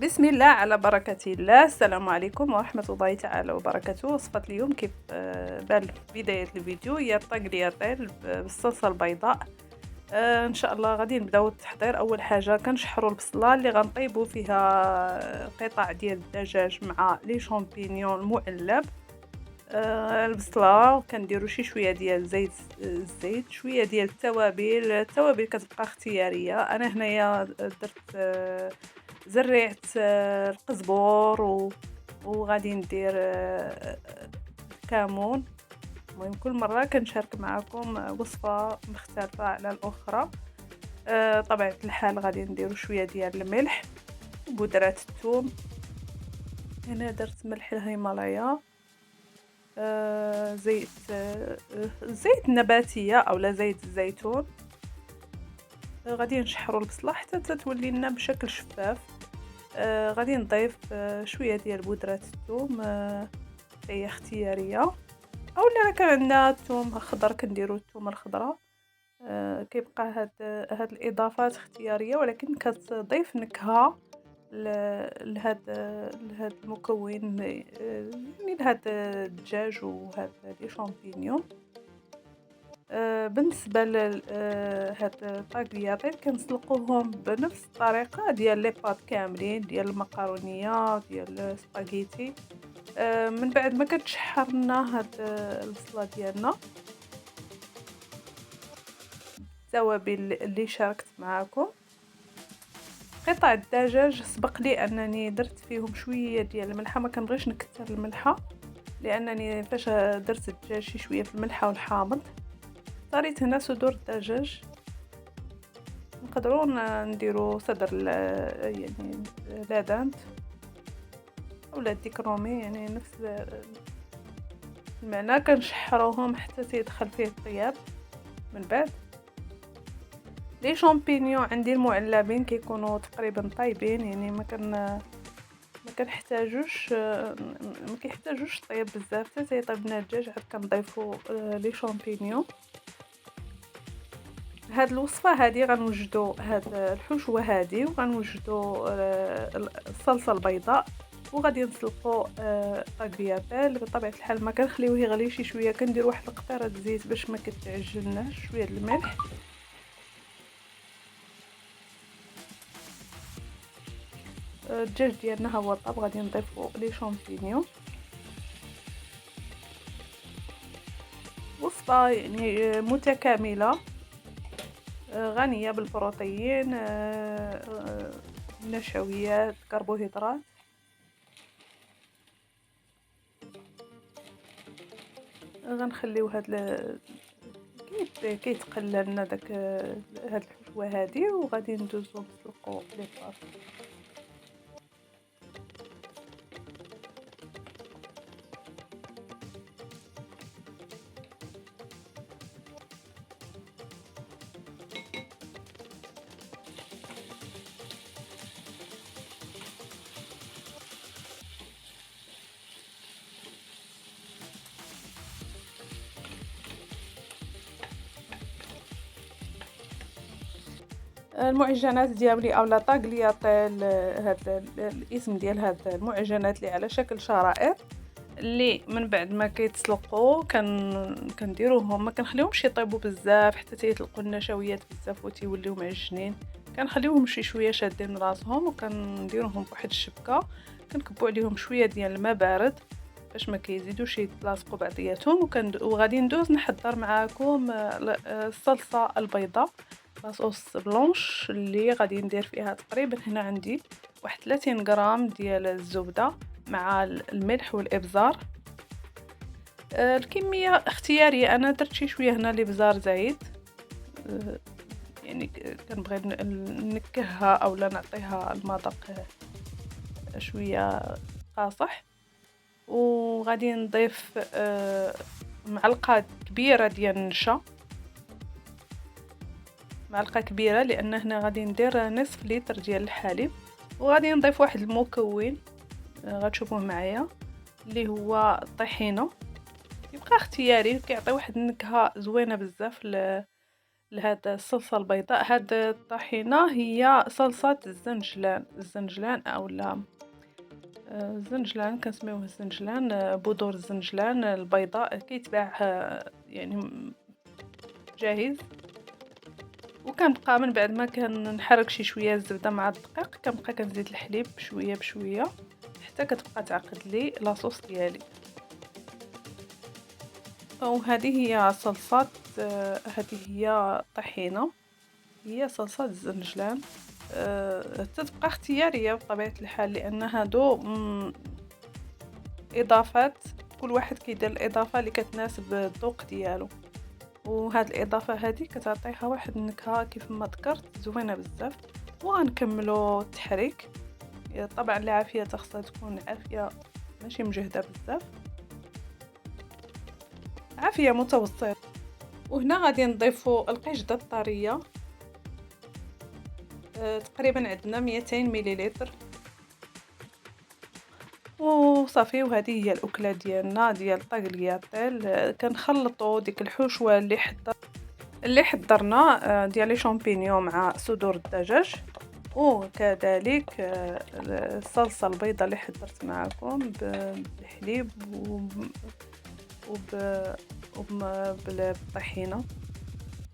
بسم الله على بركة الله. السلام عليكم ورحمة الله تعالى وبركاته. وصفة اليوم كيف بان في بداية الفيديو هي الطاقلياتيل بالصلصة البيضاء. ان شاء الله غادي نبداو التحضير. اول حاجة كنشحروا البصلة اللي غنطيبوا فيها قطع ديال الدجاج مع لي شامبينيون المعلب. البصلة كنديروا شي شويه ديال الزيت شويه ديال التوابل كتبقى اختياريه. انا هنايا درت زريعه القزبور وغادي ندير الكمون. المهم كل مره كنشارك معكم وصفه مختلفه على الاخرى. طبيعه الحال غادي نديروا شويه ديال الملح وبودره الثوم. هنا درت ملح الهيمالايا، زيت نباتيه اولا زيت الزيتون. غادي نشحروا البصله حتى تولي لنا بشكل شفاف. غادي نضيف شويه ديال بودره الثوم، هي اختياريه، اولا كان عندنا الثوم خضر كنديروا الثوم الخضراء. كيبقى هاد الاضافات اختياريه ولكن كتضيف نكهه لهاد المكون، يعني لهاد الدجاج وهاد لي شامبينيون. بالنسبه لهاد الطاقلياتين كنسلقوهم بنفس الطريقه ديال لي بات كاملين ديال المقارونيه ديال السباغيتي. من بعد ما كتشحرنا هاد البصله ديالنا، التوابل اللي شاركت معكم، قطع الدجاج سبق لي انني درت فيهم شويه ديال الملحه. ما كنبغيش نكثر الملحه لانني فاش درت الدجاج شي شويه في الملحه والحامض. اختاريت هنا صدور الدجاج. نقدروا نديروا صدر يعني لادانت اولا ديك رومي، يعني نفس المعنى. كنشحروهم حتى تيدخل فيه الطياب. من بعد لي شامبينيون عندي المعلبين كيكونوا تقريبا طايبين، يعني ما كيحتاجوش طيب بزاف حتى تيطيب لنا الدجاج. عاد كنضيفوا لي شامبينيون. هاد الوصفه هذه غنوجدوا هاد الحشوه هذه وغنوجدوا الصلصه البيضاء، وغادي نسلقوا طاقلياتيل. بطبيعه الحال ما كنخليوه يغلي شي شويه، كندير واحد القطره الزيت باش ما كتعجناش، شويه الملح. الدجاج ديالنا ها هو طاب. غادي نضيفوا لي شامبينيون. وصفه يعني متكامله، غنيه بالبروتين، نشويات، كربوهيدرات. غنخليو كيتقلى لنا داك هاد الحشوه هادي، وغادي ندوزو نسلقو لي بلاص. المعجنات ديالي اولا طاقلياتيل، هاد الاسم ديال هاد المعجنات اللي على شكل شرائط، اللي من بعد ما كيتسلقوا كنديروهم. ما كنخليهمش يطيبوا بزاف حتى تيطلقوا النشويات بزاف وتيوليو معجنين. كنخليوهم شي شويه شادين راسهم، وكنديروهم بواحد الشبكه. كنكبوا عليهم شويه ديال الماء بارد باش ما كيزيدوش يتلاصقوا بعضياتهم. وغادي ندوز نحضر معاكم الصلصه البيضاء، لاصوص بلونش، اللي غادي ندير فيها تقريبا هنا عندي واحد 30 غرام ديال الزبده مع الملح والابزار. الكميه اختياريه، انا درت شي شويه هنا الابزار زايد، يعني كنبغي نكهها اولا نعطيها المذاق شويه قاصح. وغادي نضيف معلقه كبيره ديال النشا، معلقه كبيره، لان هنا غادي ندير نصف لتر ديال الحليب. وغادي نضيف واحد المكون غتشوفوه معايا اللي هو الطحينه. يبقى اختياري، كيعطي واحد النكهه زوينه بزاف لهاد الصلصة البيضاء. هاد الطحينة هي صلصة الزنجلان أولا الزنجلان، كنسميوه الزنجلان، بذور الزنجلان البيضاء كيتباع يعني جاهز. وكنبقى من بعد ما كنحرك شي شويه الزبده مع الدقيق، كنبقى كنزيد الحليب بشويه بشويه حتى كتبقى تعقد لي لاصوص ديالي. وهذه هي صلصه هذه هي طحينه، هي صلصه الزنجلان. تتبقى اختياريه بطبيعه الحال، لان هادو اضافات، كل واحد كيدير الاضافه اللي كتناسب الذوق ديالو. وهاد الاضافه هذه كتعطيها واحد النكهه كيف ما ذكرت زوينه بزاف. وغنكملوا التحريك. طبعا العافيه خصها تكون عافيه ماشي مجهده بزاف، عافيه متوسطه. وهنا غادي نضيفوا القشده الطريه، تقريبا عندنا 200 مليلتر. وصافي، وهذه هي الاكله ديالنا ديال طاغلياتيل. كنخلطوا ديك الحشوه اللي حضرنا ديال لي شامبينيون مع صدور الدجاج، وكذلك الصلصه البيضاء اللي حضرت معكم بالحليب بالطحينه.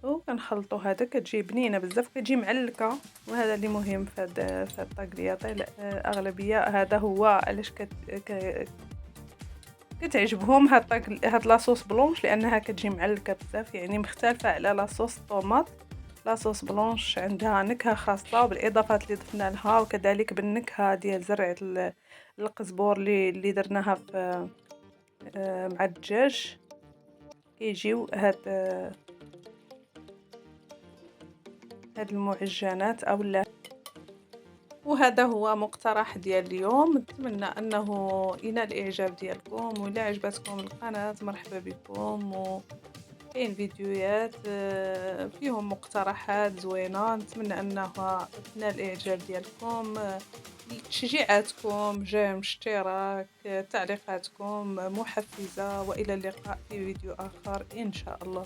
وكنخلطوا هذا، كتجي بنينه بزاف، كتجي معلكه. وهذا اللي مهم في هاد الطاغلياطيل. اغلبيه هذا هو علاش كتعجبهم هاد لاصوص بلونش، لانها كتجي معلكه بزاف، يعني مختلفه على لاصوص الطوماط. لاصوص بلونش عندها نكهه خاصه بالاضافات اللي ضفنا لها، وكذلك بالنكهه ديال زرعه القزبور اللي درناها في مع الدجاج. كيجيو هاد المعجنات اولا. وهذا هو مقترح ديال اليوم، نتمنى انه ينال الاعجاب ديالكم. وإلا عجبتكم القناه مرحبا بكم. كاين فيديوهات فيهم مقترحات زوينه، نتمنى انها تنال الاعجاب ديالكم. تشجيعاتكم، جيم، اشتراك، تعليقاتكم محفزه. والى اللقاء في فيديو اخر ان شاء الله.